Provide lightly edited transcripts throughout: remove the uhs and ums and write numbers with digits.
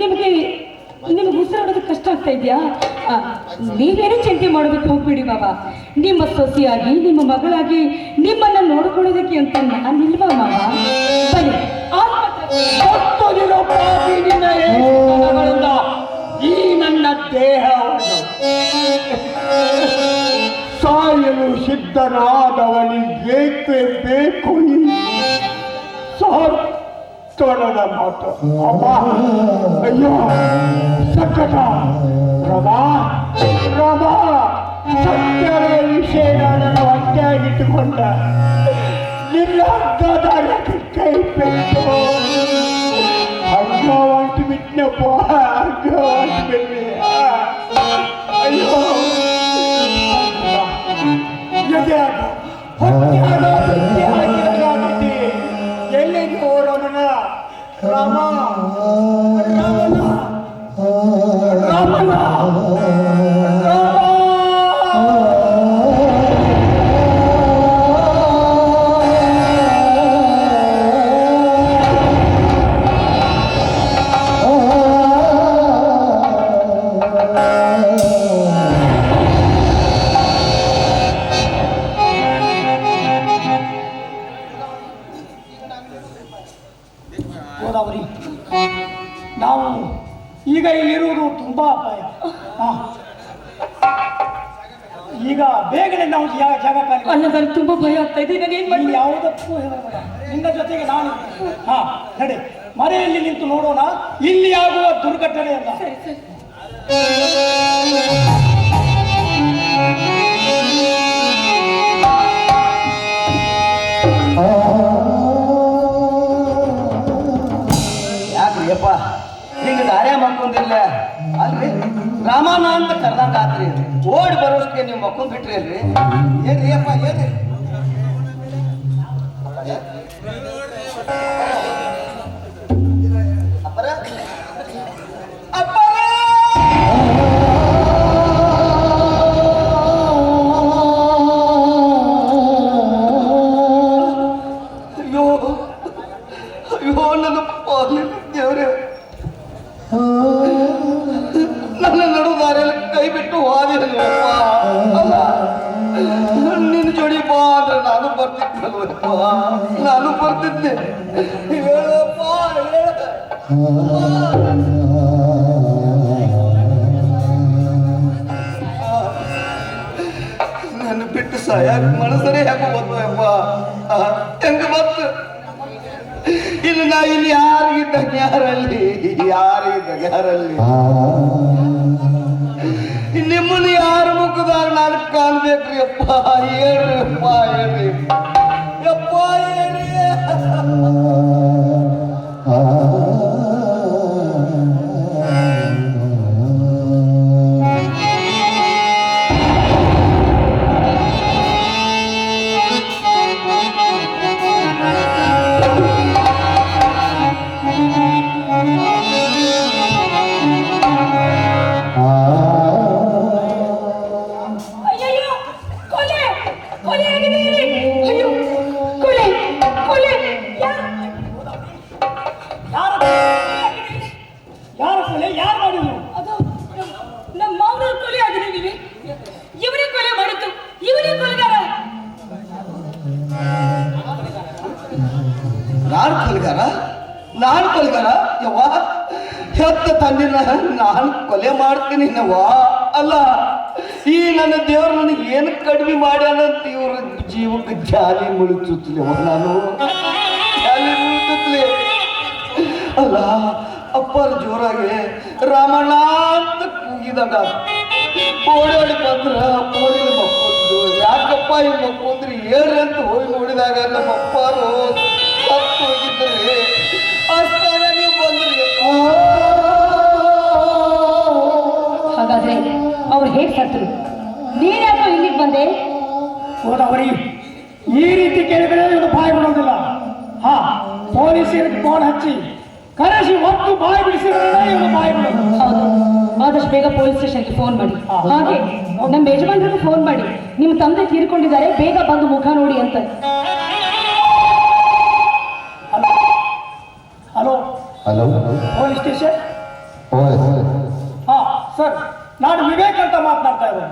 ನಿಮಗೆ ಉಸಿರಾಡೋದು ಕಷ್ಟ ಆಗ್ತಾ ಇದೆಯಾ? ನೀವೇನು ಚಿಂತೆ ಮಾಡೋದಕ್ಕೆ ಹೋಗ್ಬಿಡಿ ಬಾಬಾ. ನಿಮ್ಮ ಸೊಸೆಯಾಗಿ ನಿಮ್ಮ ಮಗಳಾಗಿ ನಿಮ್ಮನ್ನ ನೋಡ್ಕೊಳ್ಳೋದಕ್ಕೆ ಅಂತ ನಾನಿಲ್ವಾ ಮಾವ? ಬನ್ನಿ ಈ ನನ್ನ ದೇಹವನ್ನು ಸಾಯಲು ಸಿದ್ಧನಾದವನಿಗೆ ಬೇಕು ಸಾತ್ವರದ ಮಾತು. ಅಮ್ಮ ಅಯ್ಯೋ ಸಕಟ ರಮಾ ರಮಾ ಸತ್ಯದ ವಿಷಯ ನನ್ನ ಹೊಟ್ಟೆಯಾಗಿಟ್ಟುಕೊಂಡ ನಿನ್ನ ಕೈ ಪೆಟ್ಟು ಹಗ್ಗ ಹೊಂಟು ಬಿಟ್ಟನಪ್ಪ, ಹಗ್ಗ ಹೊಂಟು ಬಿಡ್ರಿ. ಅಯ್ಯೋ ಎಲ್ಲಿಗೆ ಹೋರೋಣ ರಾಮ ರಾಮನ ರಾಮನ ಗೋದಾವರಿ, ನಾವು ಈಗ ಇಲ್ಲಿರುವುದು ತುಂಬಾ ಅಪಾಯ. ಈಗ ಬೇಗನೆ ನಾವು ಜಾಗ ಖಾಲಿ. ಅಲ್ಲ, ನನಗೆ ತುಂಬಾ ಭಯ ಆಗ್ತಾ ಇದೆ. ನಾನು ಏನ್ ಮಾಡಿ ಯಾವುದಕ್ಕೂ ಹೇಳೋಣ, ನಿನ್ನ ಜೊತೆಗೆ ನಾನು. ನಡೆ, ಮನೆಯಲ್ಲಿ ನಿಂತು ನೋಡೋಣ ಇಲ್ಲಿ ಆಗುವ ದುರ್ಘಟನೆ ಅಲ್ಲ. ಸರಿ ಸರಿ. ಯಾಕ್ರಿಯಪ್ಪ ಹಿಂಗೆ ದಾರ್ಯ ಮಕ್ಕೊಂದಿಲ್ಲ ಅಲ್ರಿ? ರಾಮನ ಅಂತ ಕರ್ದಂಗ ಆತ್ರಿ. ಓಡಿ ಬರೋಷ್ಟಕ್ಕೆ ನೀವು ಮಕ್ಕೊಂಡ್ ಬಿಟ್ರಿ ಅಲ್ರಿ? ಏನ್ರಿ ಅಪ್ಪ ಏನ್ರಿ? ಅಪ್ಪರ ಅಪ್ಪರ ಅಯ್ಯೋ ಅಯ್ಯೋ ನನ್ನ ದೇವ್ರೆ, ನನ್ನ ನಡುದಾರಿಯಲ್ಲಿ ಕೈ ಬಿಟ್ಟು ಹೋದಿರಲ್ವಪ್ಪ. ಅಲ್ಲ, ನಿನ್ನ ಜೋಡಿ ಬಾ ಅಂದ್ರೆ ನಾನು ಬರ್ತಿದ್ದಲ್ವಪ್ಪ, ನಾನು ಬರ್ತಿದ್ದೆ. ಹೇಳಪ್ಪ ನನ್ನ ಬಿಟ್ಟು ಸಾಯಕ್ ಮನಸ್ಸರೇ ಯಾಕೆ ಬಂದಪ್ಪ? ಹೆಂಗ ಬಂತು? ಇಲ್ಲಿ ನಾ ಇಲ್ಲಿ ಯಾರಿಗಿದ್ದಾಗ ಯಾರಲ್ಲಿ ನಿಮ್ಮನ್ನು ಯಾರ ಮುಖದಾಗ ನಾನು ಕಾಣ್ಬೇಕ್ರಿ ಅಪ್ಪ? ಹೇಳ್ರಿ ಅಪ್ಪ, ಹೇಳ್ರಿ ಯಪ್ಪ, ಹೇಳ್ರಿ. ನಾನು ಕೊಲೆಗಾರ ಯವ್ವ? ಹೆತ್ತ ತಂದಿನ ನಾನು ಕೊಲೆ ಮಾಡ್ತೀನಿ ನವ್ವ. ಅಲ್ಲ, ಈ ನನ್ನ ದೇವ್ರು ನನಗೆ ಏನು ಕಡಿಮೆ ಮಾಡ್ಯಾನಂತ ಇವ್ರ ಜೀವಕ್ಕೆ ಜಾಲಿ ಮುಳುಚುತ್ತಲೇ ನಾನು ಜಾಲಿ ಮುಳುಚುತ್ತಲೇ. ಅಲ್ಲ, ಅಪ್ಪರ ಜೋರಾಗಿ ರಾಮಣ್ಣ ಅಂತ ಕೂಗಿದಾಗ ಓಡಾಡಿ ಬಂದ್ರ ಓಡಿ ಮಕ್ಕೊಂಡ್ರು. ಯಾಕಪ್ಪ ಈ ಮಕ್ಕೊಂದ್ರಿ ಹೇಳ್ರಿ ಅಂತ ಹೋಗಿ ನೋಡಿದಾಗ ನಮ್ಮ ಅಪ್ಪಾರು ಸತ್ತು ಹೋಗಿದ್ರಿ. ಅಷ್ಟಾಗ ನೀವು ಬಂದ್ರಿ. ಹಾಗಾದ್ರೆ ಅವ್ರು ಹೇಗ್ ಸತ್ರು? ನೀನ್ಯಾಕೋ ಇಲ್ಲಿಗೆ ಬಂದೆ? ಗೋದಾವರಿ, ಈ ರೀತಿ ಕೇಳಿದ್ರೆ ಇವನು ಬಾಯಿ ಬಿಡೋದಿಲ್ಲ. ಪೊಲೀಸರಿಗೆ ಫೋನ್ ಹಚ್ಚಿ ಕರೆಸಿ ಒತ್ತು ಬಾಯಿ ಬಿಡಿಸಿದ್ರೆ ಇವನು ಬಾಯಿ ಬಿಡೋದು. ಹೌದು, ಆದಷ್ಟು ಬೇಗ ಪೊಲೀಸ್ ಸ್ಟೇಷನ್ಗೆ ಫೋನ್ ಮಾಡಿ. ಹಾಗೆ ನಮ್ಮ ಯಜಮಾನ್ರಿಗೂ ಫೋನ್ ಮಾಡಿ, ನಿಮ್ಮ ತಂದೆ ತೀರ್ಕೊಂಡಿದ್ದಾರೆ, ಬೇಗ ಬಂದು ಮುಖ ನೋಡಿ ಅಂತ. Hello hello, police station. ಹಾ ಸರ್, ನಾನು ವಿವೇಕ್ ಅಂತ ಮಾತನಾಡ್ತಾ ಇರೋದು.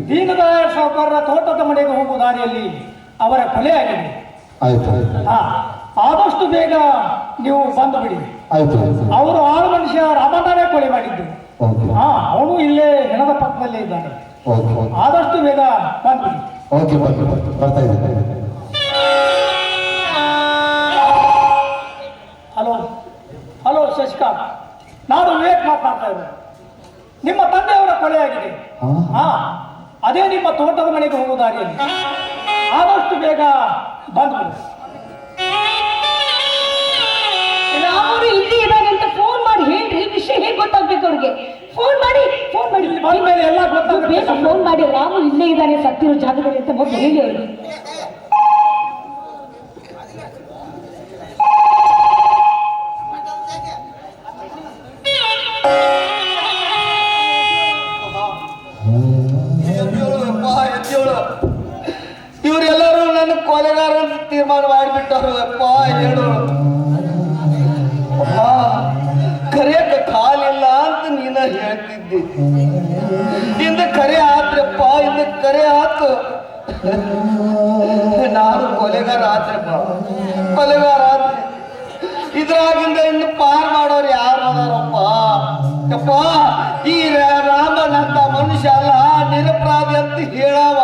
ದೀನದಯಾಳ್ ಸಾವುಕಾರರ ತೋಟದ ಮನೆಗೆ ಹೋಗುವ ದಾರಿಯಲ್ಲಿ ಅವರ ಕೊಲೆಯಾಗಿದೆ. ಹಾ, ಆದಷ್ಟು ಬೇಗ ನೀವು ಬಂದು ಬಿಡಿ. ಅವರು ಆಳು ಮನುಷ್ಯ ರಾಮಣ್ಣನೇ ಕೊಲೆ ಮಾಡಿದ್ದು. ಹಾ, ಅವನು ಇಲ್ಲೇ ಹೆಣದ ಪಕ್ಕದಲ್ಲೇ ಇದ್ದಾನೆ. ಆದಷ್ಟು ಬೇಗ ಬಂದ್ಬಿಡಿ. ಹಲೋ ಹಲೋ ಶಶಿಕಾಂತ್, ನಾನು ವಿವೇಕ್ ಮಾತನಾಡ್ತಾ ಇರೋದು. ನಿಮ್ಮ ತಂದೆಯವರ ಕೊಲೆಯಾಗಿದೆ. ಹಾ, ಅದೇ ನಿಮ್ಮ ತೋಟದ ಮನೆಗೆ ಹೋಗುವ ದಾರಿಯಲ್ಲಿ. ಆದಷ್ಟು ಬೇಗ ಬಂದ್ಬಿಡಿ. ರಾಮರು ಇಲ್ಲಿ ಇದ್ದಾನೆ ಅಂತ ಫೋನ್ ಮಾಡಿ ಹೇಳ್ರಿ, ವಿಷಯ ಹೇಗೆ ಗೊತ್ತಾಗ್ಬೇಕು ಅವ್ರಿಗೆ? ಫೋನ್ ಮಾಡಿ ಬಂದ್ಮೇಲೆ ಎಲ್ಲ ಗೊತ್ತಾಗುತ್ತೆ. ಬೇಗ ಫೋನ್ ಮಾಡಿ ರಾಮು ಇಲ್ಲೇ ಇದ್ದಾನೆ ಸತ್ತಿರೋ ಜಾಗದಲ್ಲಿ ಅಂತ ಮೊದಲು ಹೇಳಿ ಅವ್ರಿಗೆ. ಇವರೆಲ್ಲರೂ ನನ್ನ ಕೊಲೆಗಾರ ಅಂತ ತೀರ್ಮಾನ ಮಾಡಿಬಿಟ್ಟರು. ಅಪ್ಪ ಹೇಳು, ಕರೆಯಕ್ಕ ಕಾಲಿಲ್ಲ ಅಂತ ನೀನ ಹೇಳ್ತಿದ್ದಿ. ಇಂದ ಕರೆ ಆತ್ರಪ್ಪ, ಇಂದ ಕರೆ ಆತು. ನಾನು ಕೊಲೆಗಾರ ಆತ್ರಪ್ಪ, ಕೊಲೆಗಾರ ಆದ್ರೆ ಇದ್ರಾಗಿಂದ ಇನ್ನು ಪಾರ್ ಮಾಡೋರು ಯಾರು ಅದಾರಪ್ಪ? ಯಪ್ಪ, ಈ ರಾಮನಂತ ಮನುಷ್ಯ ಅಲ್ಲ, ನಿರಪರಾಧಿ ಅಂತ ಹೇಳವ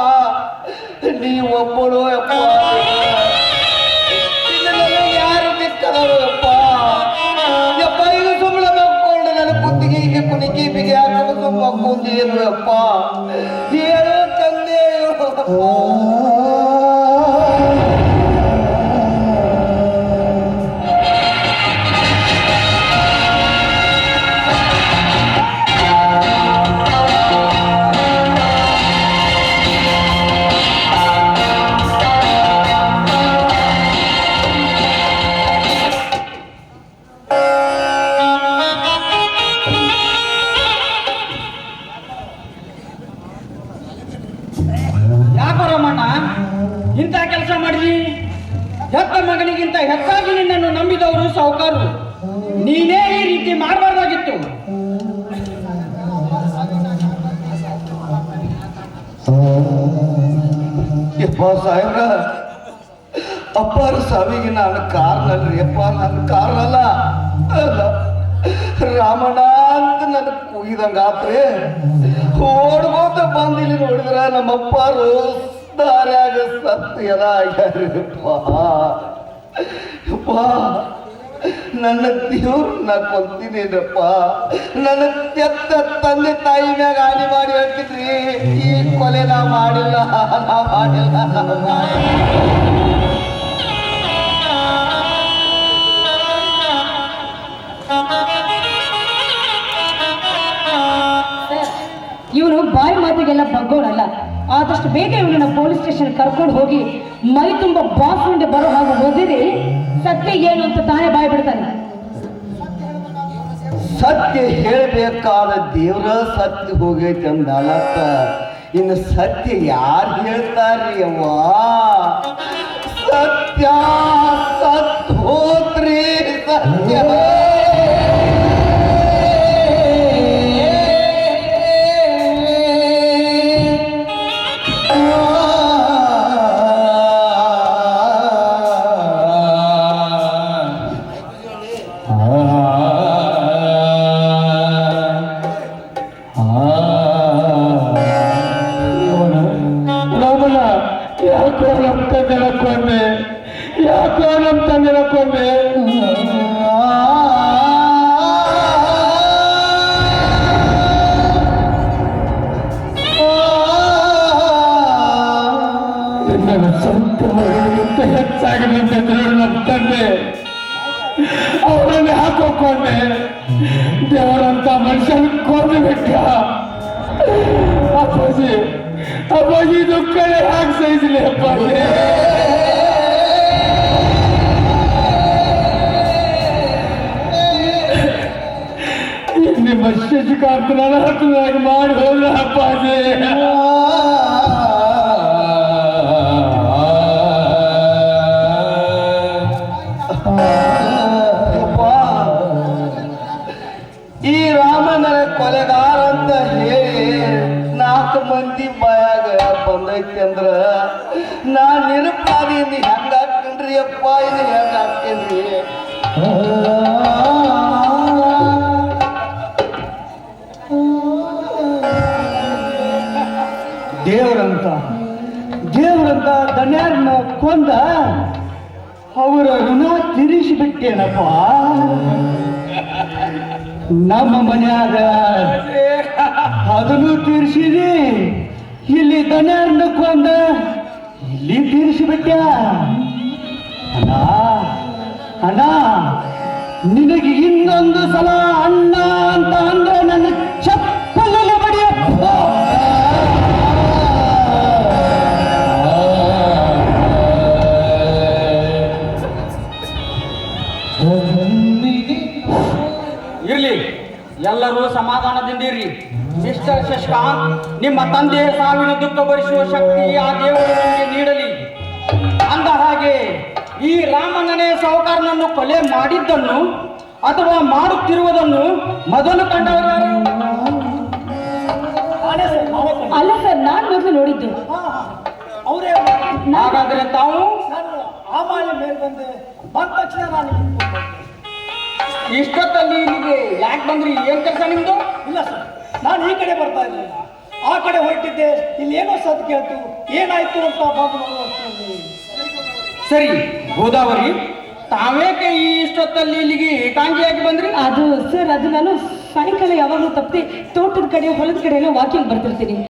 ನೀ ಒಬ್ಬಳು. ಯಪ್ಪ, ಯಾರು ದಿಕ್ಕದರು? ಯಪ್ಪ ಯಪ್ಪ, ಈಗ ಸುಮ್ಮನೆ ಮಕ್ಕೊಂಡು ನನ್ನ ಕುತ್ತಿಗೆ ಈಗ ಕುಣಿಕಿ ಬಿಗಿ ಹಾಕಲು ಸುಮ್ಮ ಮಕ್ಕೊಂದೇನು? ಯಪ್ಪ ಹೇಳು ತಂದೆ, ಇಂಥ ಕೆಲಸ ಮಾಡಿದ್ರಿ. ಹೆತ್ತ ಮಗನಿಗಿಂತ ಹೆಚ್ಚಾಗಿ ನಿನ್ನನ್ನು ನಂಬಿದವರು ಸಾಹುಕಾರರು. ನೀನೇ ಈ ರೀತಿ ಮಾಡಬಾರ್ದಾಗಿತ್ತು. ಯಪ್ಪ ಸಾಹೇಬ್ರ, ಅಪ್ಪಾರ ಸಾವಿಗೆ ನಾನು ಕಾರಣಲ್ರಿ. ಅಪ್ಪ, ನನ್ನ ಕಾರಣಲ್ಲ ಅಲ್ಲ, ರಾಮಣ್ಣ ಅಂತ ನನ್ನ ಕೂಗಿದಂಗ ಆತ್ರಿ. ಓಡ್ಬೋತ ಬಂದಿಲ್ಲಿ ನೋಡಿದ್ರ ನಮ್ಮಪ್ಪಾರು ದಾರ್ಯಾಗ ಸತ್ಯದ ಆಗ್ಯಾರಪ್ಪ. ನನ್ನ ದೇವ್ರು ನಾ ಕೊಂತೀನೇನಪ್ಪ. ನನ್ನ ತೆತ್ತ ತಂದೆ ತಾಯಿ ಮ್ಯಾಗ ಹಾನಿ ಮಾಡಿ ಹೇಳ್ತಿದ್ರಿ, ಈ ಕೊಲೆ ನಾ ಮಾಡಿಲ್ಲ, ನಾ ಮಾಡಿಲ್ಲ. ಇವನು ಬಾಯಿ ಮಾತಿಗೆಲ್ಲ ಬಗ್ಗೋನಲ್ಲ. ಆದಷ್ಟು ಬೇಗ ಇವನನ್ನ ಪೊಲೀಸ್ ಸ್ಟೇಷನ್ ಕರ್ಕೊಂಡು ಹೋಗಿ ಮೈ ತುಂಬ ಬಾಸ್ ಮುಂದೆ ಬರೋ ಹಾಗೆ ಓದಿರಿ, ಸತ್ಯ ಏನು ಅಂತ ತಾನೇ ಬಾಯಿ ಬಿಡ್ತಾನೆ. ಸತ್ಯ ಹೇಳಬೇಕಾದ ದೇವ್ರ ಸತ್ಯ ಹೋಗೈತೆ ಅಂದಲತ್ತ, ಇನ್ನು ಸತ್ಯ ಯಾರು ಹೇಳ್ತಾರ್ರಿ? ಅವ್ವ, ಸತ್ಯ ಸತ್ ಹೋದ್ರಿ, ಸತ್ಯ. ಯಾಕೋ ನಮ್ಮ ತಂದೆನ ಕೊಂಡೆ? ನನ್ನ ಸ್ವಂತ ಮಗಳಿಗಿಂತ ಹೆಚ್ಚಾಗಿ ನನ್ನ ನಮ್ಮ ತಂದೆ, ಅವರನ್ನೇ ಹಾಕೋಕೊಂಡೆ. ದೇವರಂತ ಮನುಷ್ಯನ ಕೊಂದು ಬಿಟ್ಟ. ಅಪ್ಪಾಜಿ, ಅಪ್ಪಾಜಿ ದುಃಖ ಯಾಕೆ ಸಹಿಸಲಿ? ಅಪ್ಪಾಜಿ, ನಿಮ್ಮ ಶಶಿಕಾಂತನ ಹತ್ತದಾಗ ಮಾಡಿ ಹೋದ್ರ ಅಪ್ಪಾಜಿ. ಈ ರಾಮನ ಕೊಲೆಗಾರ ಅಂತ ಹೇಳಿ 4 ಮಂದಿ ಬಾಯಾಗ ಬಂದೈತಿ ಅಂದ್ರ ನಾ ನಿರಪರಾಧಿಯಿಂದ ಹೆಂಗ ಹಾಕ್ತೇನ್ರಿ ಅಪ್ಪ, ಇದು ಹೆಂಗ ಹಾಕ್ತೇನ್ರಿ? ದೇವರಂತ ದಣ್ಯಾರನ್ನ ಕೊಂದ ಅವರ ಋಣ ತೀರಿಸಿಬಿಟ್ಟೇನಪ್ಪ. ನಮ್ಮ ಮನ್ಯಾಗ ಅದನ್ನು ತೀರಿಸಿದಿ, ಇಲ್ಲಿ ದಣ್ಯಾರನ್ನ ಕೊಂದ ಇಲ್ಲಿ ತೀರಿಸಿಬಿಟ್ಟ. ಅಣ್ಣ ಅಣ್ಣ, ನಿನಗೆ ಇನ್ನೊಂದು ಸಲ ಅಣ್ಣ ಅಂತ ಅಂದ್ರೆ ನನ್ನ ಚಪ್ಪಲಲ್ಲಿ ಬಡಿಯಪ್ಪ. ಇರ್ಲಿ, ಎಲ್ಲರೂ ಸಮಾಧಾನದಿಂದಿರಿ. ಮಿಸ್ಟರ್ ಶಶಿಕಾಂತ್, ನಿಮ್ಮ ತಂದೆಯ ಸಾವಿನ ದುಃಖ ಭರಿಸುವ ಶಕ್ತಿ ಆ ದೇವರು ನಿಮಗೆ ನೀಡಲಿ. ಅಂದ ಹಾಗೆ ಈ ರಾಮಣ್ಣನೇ ಸಾಹುಕಾರನನ್ನು ಕೊಲೆ ಮಾಡಿದ್ದನ್ನು ಅಥವಾ ಮಾಡುತ್ತಿರುವುದನ್ನು ಮೊದಲು ಕಂಡವರು ಯಾರು? ಅಲ್ಲ ಸರ್, ನಾನು ಮೊದಲು ನೋಡಿದ್ದು. ಅವರೇ. ಹಾಗಾದ್ರೆ ತಾವು ನಾನು ಆಮಾಯ ಮೇಲೆ ಬಂದ ತಕ್ಷಣ ನಾನು ಇಷ್ಟೊತ್ತಲ್ಲಿ ಇಲ್ಲಿಗೆ ಯಾಕೆ ಬಂದ್ರಿ? ಏನ್ ಕೆಲಸ ನಿಮ್ದು? ಇಲ್ಲ ಸರ್, ನಾನು ಈ ಕಡೆ ಬರ್ತಾ ಇರಲಿಲ್ಲ, ಆ ಕಡೆ ಹೊರಟಿದ್ದೆ. ಇಲ್ಲಿ ಏನೋ ಸದ್ದು ಕೇಳ್ತು, ಏನಾಯ್ತು ಅಂತ ಬಂದು ನೋಡುವಷ್ಟರಲ್ಲಿ. ಸರಿ ಗೋದಾವರಿ, ತಾವೇಕೆ ಈ ಇಷ್ಟೊತ್ತಲ್ಲಿ ಇಲ್ಲಿಗೆ ಏಕಾಂಗಿಯಾಗಿ ಬಂದ್ರಿ? ಅದು ಸರ್, ಅದು ನಾನು ಸಾಯಂಕಾಲ ಯಾವಾಗಲೂ ತಪ್ಪದೆ ತೋಟದ ಕಡೆ ಹೊಲದ ಕಡೆ ಎಲ್ಲ ವಾಕಿಂಗ್ ಬರ್ತಿರ್ತೀನಿ.